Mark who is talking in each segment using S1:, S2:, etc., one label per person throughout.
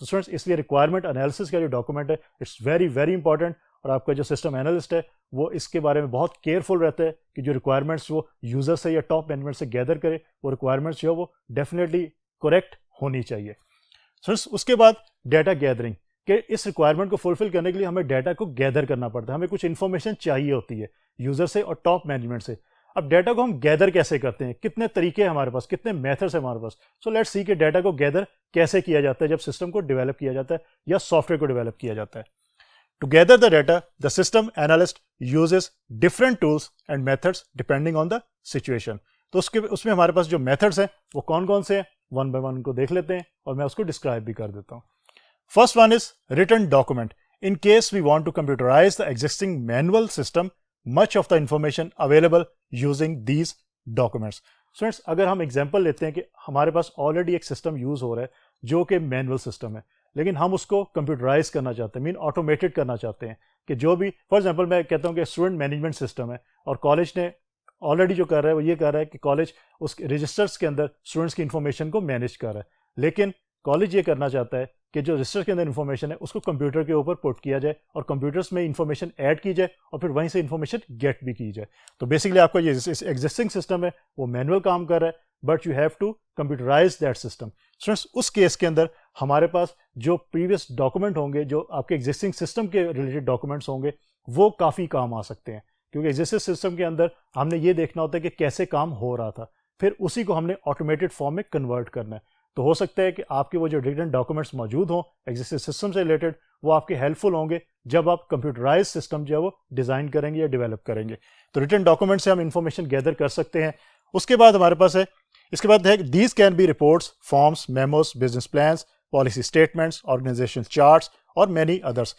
S1: تو اسٹوڈنٹس اس لیے requirement analysis کا جو ڈاکومنٹ ہے اٹس ویری ویری انپارٹنٹ، اور آپ کا جو سسٹم انالسٹ ہے وہ اس کے بارے میں بہت کیئرفل رہتا ہے کہ جو ریکوائرمنٹس وہ یوزر سے یا ٹاپ مینجمنٹ سے گیدر کرے وہ ریکوائرمنٹس جو ہے وہ ڈیفینیٹلی کریکٹ ہونی چاہیے. اس کے بعد ڈیٹا گیدرنگ، کہ اس ریکوائرمنٹ کو فلفل کرنے کے لیے ہمیں ڈیٹا کو گیدر کرنا پڑتا ہے، ہمیں کچھ انفارمیشن چاہیے ہوتی ہے یوزر سے اور ٹاپ مینجمنٹ سے. اب ڈیٹا کو ہم گیدر کیسے کرتے ہیں، کتنے طریقے ہیں ہمارے پاس، کتنے میتھڈس ہیں ہمارے پاس. سو لیٹس سی کہ ڈیٹا کو گیدر کیسے کیا جاتا ہے جب سسٹم کو ڈیولپ کیا جاتا ہے یا سافٹ ویئر کو ڈیولپ کیا جاتا ہے. To gather the data the system analyst uses different tools and methods depending on the situation. تو اس میں ہمارے پاس جو میتھڈس ہیں وہ کون کون سے ہیں، ون بائی ون کو دیکھ لیتے ہیں اور میں اس کو ڈسکرائب بھی کر دیتا ہوں. First one is written document. In case we want to computerize the existing manual system, much of the information available using these documents. Students, اگر ہم ایگزامپل لیتے ہیں کہ ہمارے پاس آلریڈی ایک سسٹم یوز ہو رہا ہے جو کہ مینول سسٹم ہے، لیکن ہم اس کو کمپیوٹرائز کرنا چاہتے ہیں، آٹومیٹڈ کرنا چاہتے ہیں کہ جو بھی فار ایگزامپل میں کہتا ہوں کہ اسٹوڈنٹ مینجمنٹ سسٹم ہے اور کالج نے آلریڈی جو کر رہا ہے وہ یہ کر رہا ہے کہ کالج اس رجسٹرس کے اندر اسٹوڈنٹس کی انفارمیشن کو مینیج کر رہا ہے، لیکن کالج یہ کرنا چاہتا ہے کہ جو رجسٹر کے اندر انفارمیشن ہے اس کو کمپیوٹر کے اوپر پٹ کیا جائے اور کمپیوٹرس میں انفارمیشن ایڈ کی جائے اور پھر وہیں سے انفارمیشن گیٹ بھی کی جائے. تو بیسکلی آپ کا یہ ایگزسٹنگ سسٹم ہے وہ مینول کام کر رہا ہے، but you have to computerise that system. Students اس کیس کے اندر ہمارے پاس جو پریویس ڈاکومنٹ ہوں گے، جو آپ کے ایگزسٹنگ سسٹم کے ریلیٹڈ ڈاکومنٹس ہوں گے، وہ کافی کام آ سکتے ہیں، کیونکہ ایگزسٹنگ سسٹم کے اندر ہم نے یہ دیکھنا ہوتا ہے کہ کیسے کام ہو رہا تھا، پھر اسی کو ہم نے آٹومیٹڈ فارم میں کنورٹ کرنا ہے. تو ہو سکتا ہے کہ آپ کے وہ جو ریٹن ڈاکومنٹس موجود ہوں ایگزسٹنگ سسٹم سے ریلیٹڈ وہ آپ کے ہیلپ فل ہوں گے جب آپ کمپیوٹرائز سسٹم جو ہے وہ ڈیزائن کریں گے یا ڈیولپ کریں گے. تو ریٹن ڈاکومنٹ سے ہم انفارمیشن گیدر کر سکتے ہیں. اس کے بعد ہمارے پاس ہے، اس کے بعد ہے these can be reports, forms, memos, business plans, policy statements, organisation charts اور مینی ادرس.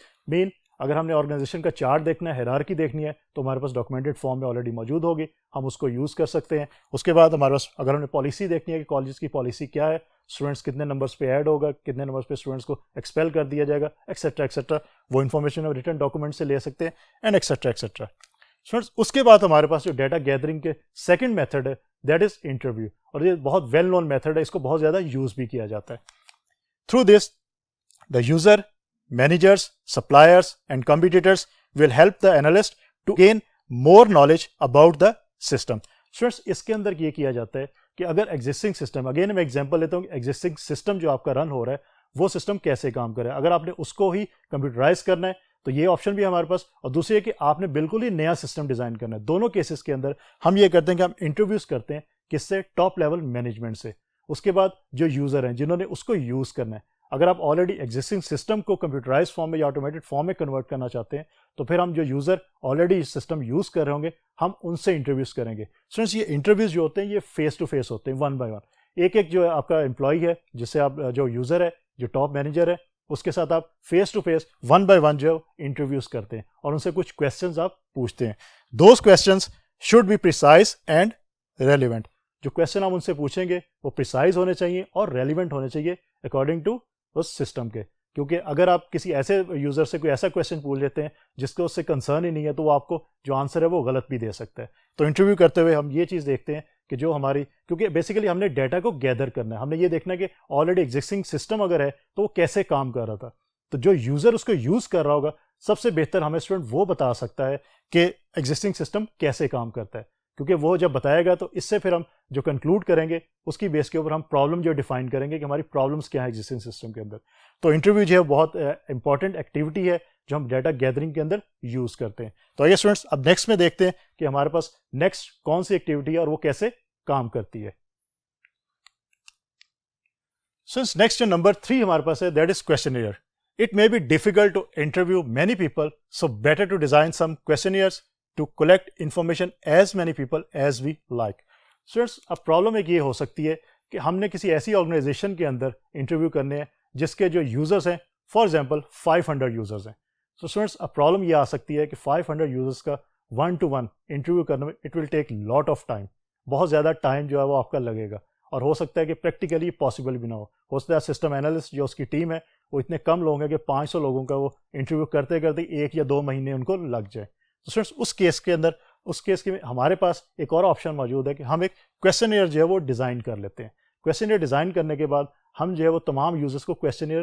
S1: اگر ہم نے آرگنائزیشن کا چارٹ دیکھنا ہے، ہیرارکی دیکھنی ہے، تو ہمارے پاس ڈاکومنٹڈ فارم میں آلریڈی موجود ہوگی، ہم اس کو یوز کر سکتے ہیں. اس کے بعد ہمارے پاس اگر ہم نے پالیسی دیکھنی ہے کہ کالجز کی پالیسی کیا ہے، اسٹوڈنٹس کتنے نمبرس پہ ایڈ ہوگا، کتنے نمبرس پہ اسٹوڈنٹس کو ایکسپیل کر دیا جائے گا، ایکسیٹرا ایکسیٹرا، وہ انفارمیشن ریٹن ڈاکومنٹ سے لے سکتے ہیں اینڈ ایکسیٹرا ایکسیٹرا. اسٹوڈنٹس اس کے بعد ہمارے پاس جو ڈیٹا گیدرنگ کے سیکنڈ میتھڈ ہے دیٹ از انٹرویو، اور یہ بہت ویل نون میتھڈ ہے، اس کو بہت زیادہ یوز بھی کیا جاتا ہے. Through this the user, managers, suppliers and competitors will help the analyst to gain more knowledge about the system. Students, اس کے اندر یہ کیا جاتا ہے کہ اگر ایگزسٹنگ سسٹم، اگین میں ایگزامپل لیتا ہوں کہ ایگزسٹنگ سسٹم جو آپ کا رن ہو رہا ہے وہ سسٹم کیسے کام کرے، اگر آپ نے اس کو ہی کمپیوٹرائز کرنا ہے تو یہ آپشن بھی ہمارے پاس، اور دوسری ہے کہ آپ نے بالکل ہی نیا سسٹم ڈیزائن کرنا ہے. دونوں کیسز کے اندر ہم یہ کرتے ہیں کہ ہم انٹرویوز کرتے ہیں کس سے، ٹاپ لیول مینجمنٹ سے. اس کے بعد جو یوزر ہیں جنہوں نے اس کو یوز کرنا ہے، اگر آپ آلریڈی ایگزسٹنگ سسٹم کو کمپیوٹرائز فارم میں یا آٹومیٹڈ فارم میں کنورٹ کرنا چاہتے ہیں تو پھر ہم جو یوزر آلریڈی سسٹم یوز کر رہے ہوں گے ہم ان سے انٹرویوز کریں گے. اسٹوڈنٹس یہ انٹرویوز جو ہوتے ہیں یہ فیس ٹو فیس ہوتے ہیں، ون بائی ون، ایک ایک جو ہے آپ کا امپلائی ہے جس سے آپ جو یوزر ہے، جو ٹاپ مینیجر ہے، اس کے ساتھ آپ face to face one by one جو انٹرویوز کرتے ہیں اور ان سے کچھ کویسچنز آپ پوچھتے ہیں. Those questions should be precise and relevant. جو کویسچن آپ ان سے پوچھیں گے وہ پریسائز ہونے چاہیے اور ریلیونٹ ہونے چاہیے اکارڈنگ ٹو اس سسٹم کے، کیونکہ اگر آپ کسی ایسے یوزر سے کوئی ایسا کویسچن پوچھ لیتے ہیں جس کو اس سے کنسرن ہی نہیں ہے تو وہ آپ کو جو آنسر ہے وہ غلط بھی دے سکتا ہے. تو انٹرویو کرتے ہوئے ہم یہ چیز دیکھتے ہیں کہ جو ہماری، کیونکہ بیسیکلی ہم نے ڈیٹا کو گیدر کرنا ہے، ہم نے یہ دیکھنا ہے کہ آلریڈی ایگزسٹنگ سسٹم اگر ہے تو وہ کیسے کام کر رہا تھا. تو جو یوزر اس کو یوز کر رہا ہوگا سب سے بہتر ہمیں اسٹوڈنٹ وہ بتا سکتا ہے کہ ایگزسٹنگ سسٹم کیسے کام کرتا ہے، کیونکہ وہ جب بتائے گا تو اس سے پھر ہم جو کنکلوڈ کریں گے اس کی بیس کے اوپر ہم پرابلم جو ڈیفائن کریں گے کہ ہماری پرابلمس کیا ہیں ایگزسٹنگ سسٹم کے اندر. تو انٹرویو جو ہے بہت امپورٹنٹ ایکٹیویٹی ہے جو ہم ڈیٹا گیدرنگ کے اندر یوز کرتے ہیں. تو آئیے اسٹوڈنٹس اب نیکسٹ میں دیکھتے ہیں کہ ہمارے پاس نیکسٹ کون سی ایکٹیویٹی ہے اور وہ کیسے کام کرتی ہے. سنس نیکسٹ جو نمبر 3 ہمارے پاس ہے that is questionnaire. It may be difficult to interview many people, so better to design some questionnaires to collect information as many people as we like. Students, اب پرابلم ایک یہ ہو سکتی ہے کہ ہم نے کسی ایسی آرگنائزیشن کے اندر انٹرویو کرنے ہیں جس کے جو یوزرز ہیں فار ایگزامپل 500 یوزرز ہیں. سو اسٹوڈنٹس اب پرابلم یہ آ سکتی ہے کہ 500 یوزرز کا 1 to 1 انٹرویو کرنے میں it will take lot of time, بہت زیادہ ٹائم جو ہے وہ آپ کا لگے گا اور ہو سکتا ہے کہ پریکٹیکلی پاسبل بھی نہ ہو سکتا ہے سسٹم انالسٹ جو اس کی ٹیم ہے وہ اتنے کم لوگ ہیں کہ 500 لوگوں کا وہ انٹرویو کرتے کرتے 1 یا 2 مہینے ان کو لگ جائے. تو اسٹوڈنٹس اس کیس کے ہمارے پاس ایک اور آپشن موجود ہے کہ ہم ایک کویسچنیئر جو ہے وہ ڈیزائن کر لیتے ہیں. کویسچنیئر ڈیزائن کرنے کے بعد ہم جو ہے وہ تمام یوزرس کو کویسچنیئر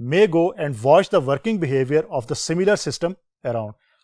S1: may go and watch the working behavior of the similar system around।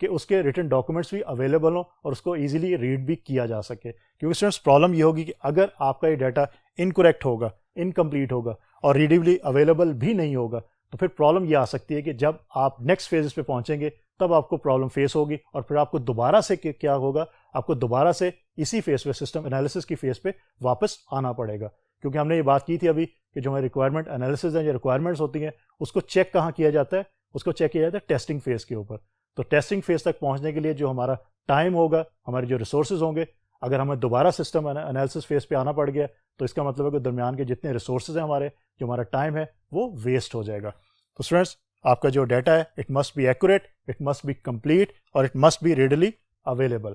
S1: کہ اس کے ریٹن ڈاکومنٹس بھی اویلیبل ہوں اور اس کو ایزیلی ریڈ بھی کیا جا سکے. کیونکہ اسٹوڈنٹس پرابلم یہ ہوگی کہ اگر آپ کا یہ ڈیٹا انکریکٹ ہوگا, انکمپلیٹ ہوگا اور ریڈیبلی اویلیبل بھی نہیں ہوگا, تو پھر پرابلم یہ آ سکتی ہے کہ جب آپ نیکسٹ فیزز پہ پہنچیں گے تب آپ کو پرابلم فیس ہوگی, اور پھر آپ کو دوبارہ سے کیا ہوگا, آپ کو دوبارہ سے اسی فیز پہ, سسٹم انالیسس کی فیز پہ واپس آنا پڑے گا. کیونکہ ہم نے یہ بات کی تھی ابھی کہ جو ہماری ریکوائرمنٹ انالیسز ہیں یا ریکوائرمنٹس ہوتی ہیں, اس کو چیک کہاں کیا جاتا ہے, اس کو چیک کیا جاتا ہے ٹیسٹنگ فیز کے اوپر. تو ٹیسٹنگ فیز تک پہنچنے کے لیے جو ہمارا ٹائم ہوگا, ہمارے جو ریسورسز ہوں گے, اگر ہمیں دوبارہ سسٹم انالیسس فیز پہ آنا پڑ گیا تو اس کا مطلب ہے کہ درمیان کے جتنے ریسورسز ہیں ہمارے, جو ہمارا ٹائم ہے وہ ویسٹ ہو جائے گا. تو اسٹوڈنٹس آپ کا جو ڈیٹا ہے it must be accurate, it must be complete اور it must be readily available.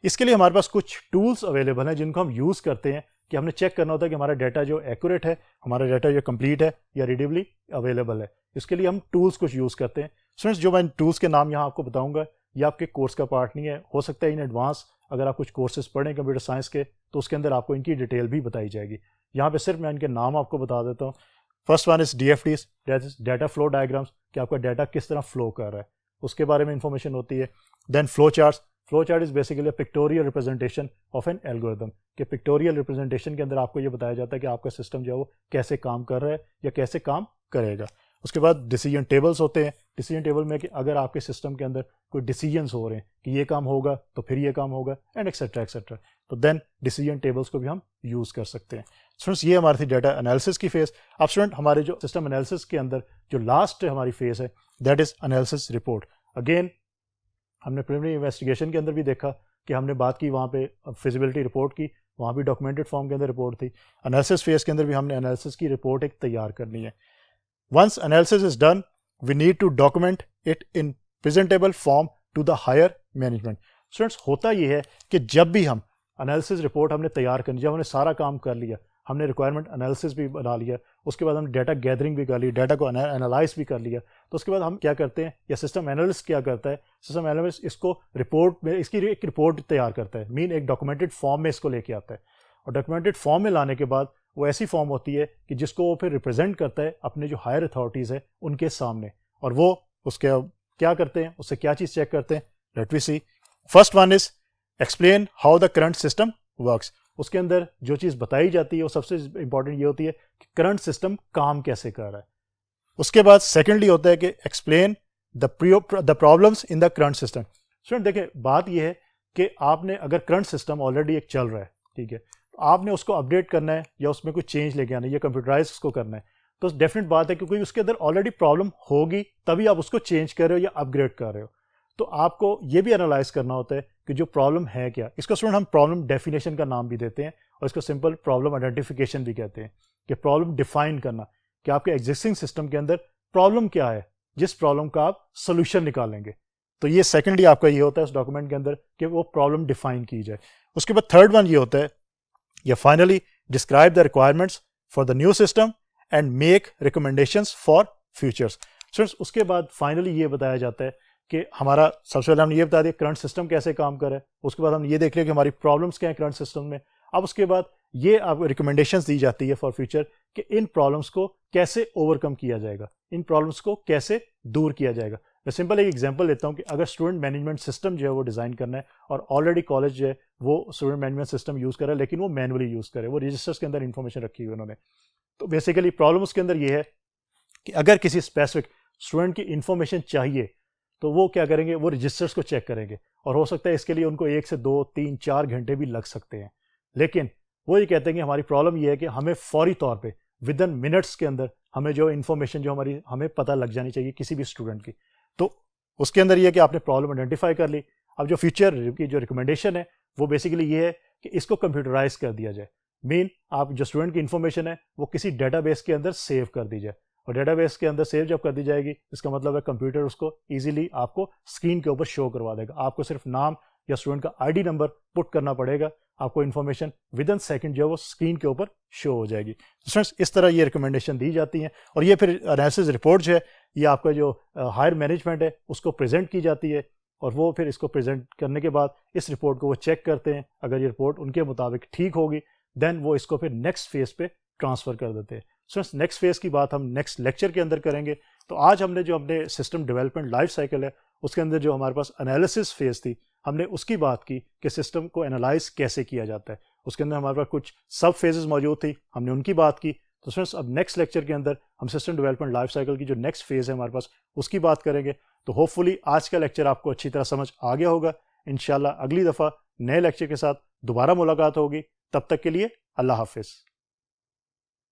S1: اس کے لیے ہمارے پاس کچھ ٹولس اویلیبل ہیں جن کو ہم یوز کرتے ہیں کہ ہم نے چیک کرنا ہوتا ہے کہ ہمارا ڈیٹا جو ایکوریٹ ہے, ہمارا ڈیٹا جو کمپلیٹ ہے یا ریڈیبلی اویلیبل ہے. اس کے لیے ہم ٹولس کچھ یوز کرتے ہیں. اسٹوڈنٹس جو میں ٹولس کے نام یہاں آپ کو بتاؤں گا یہ آپ کے کورس کا پارٹ نہیں ہے, ہو سکتا ہے ان ایڈوانس اگر آپ کچھ کورسز پڑھیں کمپیوٹر سائنس کے تو اس کے اندر آپ کو ان کی ڈیٹیل بھی بتائی جائے گی. یہاں پہ صرف میں ان کے نام آپ کو بتا دیتا ہوں. فرسٹ ون از DFDs, ڈیٹا فلو ڈائیگرامس, کہ آپ کا ڈیٹا کس طرح فلو کر رہا ہے, اس کے بارے میں انفارمیشن ہوتی ہے. Then flow charts, flow chart is basically pictorial representation of an algorithm, کہ پکٹوریل ریپرزنٹیشن کے اندر آپ کو یہ بتایا جاتا ہے کہ آپ کا سسٹم جو ہے وہ کیسے کام کر رہا ہے یا کیسے کام کرے گا. اس کے بعد ڈیسیجن ٹیبلس ہوتے ہیں. ڈیسیجن ٹیبل میں کہ اگر آپ کے سسٹم کے اندر کوئی ڈیسیجنس ہو رہے ہیں کہ یہ کام ہوگا تو پھر یہ کام ہوگا اینڈ ایکسیٹرا ایکسیٹرا, تو دین ڈیسیجن ٹیبلس کو بھی ہم یوز کر سکتے ہیں. اسٹوڈنٹس یہ ہماری تھی ڈیٹا انالیسس کی فیز. اب اسٹوڈنٹ ہمارے جو سسٹم انالیسس کے اندر جو لاسٹ ہماری فیز ہے that is analysis report. Again ہم نے پریلیمنری انویسٹیگیشن کے اندر بھی دیکھا کہ ہم نے بات کی وہاں پہ فیزیبلٹی رپورٹ کی, وہاں بھی ڈاکومنٹڈ فارم کے اندر رپورٹ تھی. انالیسس فیز کے اندر بھی ہم نے انالیسس کی رپورٹ ایک تیار کرنی ہے. Once analysis is done we need to document it in presentable form to the higher management. Students ہوتا یہ ہے کہ جب بھی ہم انالیسس رپورٹ ہم نے تیار کرنی, جب ہم نے سارا کام کر لیا, ہم نے ریکوائرمنٹ انالیسس بھی بنا لیا, اس کے بعد ہم نے ڈیٹا گیدرنگ بھی کر لی, ڈیٹا کو انالائز بھی کر لیا, تو اس کے بعد ہم کیا کرتے ہیں یا سسٹم انالسٹ کیا کرتا ہے, سسٹم انالسٹ اس کو رپورٹ میں اس کی ایک رپورٹ تیار کرتا ہے, مین ایک ڈاکومنٹڈ فارم میں اس کو لے کے آتا ہے. اور ڈاکومنٹڈ فارم میں لانے کے بعد وہ ایسی فارم ہوتی ہے کہ جس کو وہ پھر ریپرزینٹ کرتا ہے اپنے جو ہائر اتھارٹیز ہیں ان کے سامنے, اور وہ اس کے کیا کرتے ہیں, اس سے کیا چیز چیک کرتے ہیں. Let we see. First one is explain how the current system works. اس کے اندر جو چیز بتائی جاتی ہے وہ سب سے امپورٹنٹ یہ ہوتی ہے کہ کرنٹ سسٹم کام کیسے کر رہا ہے. اس کے بعد سیکنڈلی ہوتا ہے کہ explain the problems in the current system. Student دیکھیں بات یہ ہے کہ آپ نے اگر کرنٹ سسٹم آلریڈی ایک چل رہا ہے, ٹھیک ہے, آپ نے اس کو اپڈیٹ کرنا ہے یا اس میں کوئی چینج لے کے آنا ہے یا کمپیوٹرائز اس کو کرنا ہے, تو ڈیفینیٹ بات ہے کیونکہ اس کے اندر آلریڈی پرابلم ہوگی تبھی آپ اس کو چینج کر رہے ہو یا اپ گریڈ کر رہے ہو. تو آپ کو یہ بھی انالائز کرنا ہوتا ہے کہ جو پرابلم ہے کیا. اس کو اسٹوڈنٹ ہم پرابلم ڈیفینیشن کا نام بھی دیتے ہیں اور اس کو سمپل پرابلم آئیڈینٹیفیکیشن بھی کہتے ہیں, کہ پرابلم ڈیفائن کرنا کہ آپ کے ایگزسٹنگ سسٹم کے اندر پرابلم کیا ہے جس پرابلم کا آپ سولوشن نکالیں گے. تو یہ سیکنڈلی آپ کا یہ ہوتا ہے اس ڈاکومنٹ کے اندر کہ وہ پرابلم ڈیفائن کی جائے. اس کے بعد تھرڈ ون یہ ہوتا ہے یا finally describe the requirements for the new system and make recommendations for futures. اس کے بعد فائنلی یہ بتایا جاتا ہے کہ ہمارا سب سے پہلے ہم نے یہ بتا دیا کرنٹ سسٹم کیسے کام کرے, اس کے بعد ہم یہ دیکھ لیں کہ ہماری پرابلمس کیا ہیں کرنٹ سسٹم میں. اب اس کے بعد یہ آپ ریکمنڈیشنس دی جاتی ہے فار فیوچر کہ ان پرابلمس کو کیسے اوور کم کیا جائے گا, ان پرابلمس کو کیسے دور کیا جائے گا. میں سمپل ایک ایگزامپل دیتا ہوں کہ اگر اسٹوڈنٹ مینجمنٹ سسٹم جو ہے وہ ڈیزائن کرنا ہے اور آلریڈی کالج جو ہے وہ اسٹوڈنٹ مینجمنٹ سسٹم یوز کرے لیکن وہ مینولی یوز کرے, وہ رجسٹرس کے اندر انفارمیشن رکھی ہوئی انہوں نے, تو بیسیکلی پرابلم اس کے اندر یہ ہے کہ اگر کسی اسپیسیفک اسٹوڈنٹ کی انفارمیشن چاہیے تو وہ کیا کریں گے, وہ رجسٹرس کو چیک کریں گے, اور ہو سکتا ہے اس کے لیے ان کو 1 سے 2 3 4 گھنٹے بھی لگ سکتے ہیں. لیکن وہ یہ کہتے ہیں کہ ہماری پرابلم یہ ہے کہ ہمیں فوری طور پہ ود ان منٹس کے اندر ہمیں جو انفارمیشن جو ہمیں پتہ لگ جانی چاہیے کسی بھی اسٹوڈنٹ کی. تو اس کے اندر یہ ہے کہ آپ نے پرابلم آئیڈینٹیفائی کر لی. اب جو فیوچر کی جو ریکمنڈیشن ہے وہ بیسیکلی یہ ہے کہ اس کو کمپیوٹرائز کر دیا جائے. مین آپ جو اسٹوڈنٹ کی انفارمیشن ہے وہ کسی ڈیٹا بیس کے اندر سیو کر دی جائے, اور ڈیٹا بیس کے اندر سیو جب کر دی جائے گی اس کا مطلب ہے کمپیوٹر اس کو ایزیلی آپ کو اسکرین کے اوپر شو کروا دے گا. آپ کو صرف نام یا اسٹوڈنٹ کا ID نمبر پٹ کرنا پڑے گا, آپ کو انفارمیشن ود ان سیکنڈ جو ہے وہ اسکرین کے اوپر شو ہو جائے گی. اسٹوڈنٹس اس طرح یہ ریکمنڈیشن دی جاتی ہیں, اور یہ پھر انالیسس رپورٹ جو ہے یہ آپ کا جو ہائر مینجمنٹ ہے اس کو پریزنٹ کی جاتی ہے, اور وہ پھر اس کو پریزنٹ کرنے کے بعد اس رپورٹ کو وہ چیک کرتے ہیں. اگر یہ رپورٹ ان کے مطابق ٹھیک ہوگی دین وہ اس کو پھر نیکسٹ فیز پہ ٹرانسفر کر دیتے ہیں. اسٹوڈنٹس نیکسٹ فیز کی بات ہم نیکسٹ لیکچر کے اندر کریں گے. تو آج ہم نے جو اپنے سسٹم ڈیولپمنٹ لائف سائیکل ہے اس کے اندر جو ہمارے پاس انالیسس فیز تھی ہم نے اس کی بات کی کہ سسٹم کو انالائز کیسے کیا جاتا ہے. اس کے اندر ہمارے پاس کچھ سب فیزز موجود تھی, ہم نے ان کی بات کی. تو فرینڈس اب نیکسٹ لیکچر کے اندر ہم سسٹم ڈیولپمنٹ لائف سائیکل کی جو نیکسٹ فیز ہے ہمارے پاس اس کی بات کریں گے. تو ہوپ فلی آج کا لیکچر آپ کو اچھی طرح سمجھ آ گیا ہوگا. انشاءاللہ اگلی دفعہ نئے لیکچر کے ساتھ دوبارہ ملاقات ہوگی. تب تک کے لیے اللہ حافظ.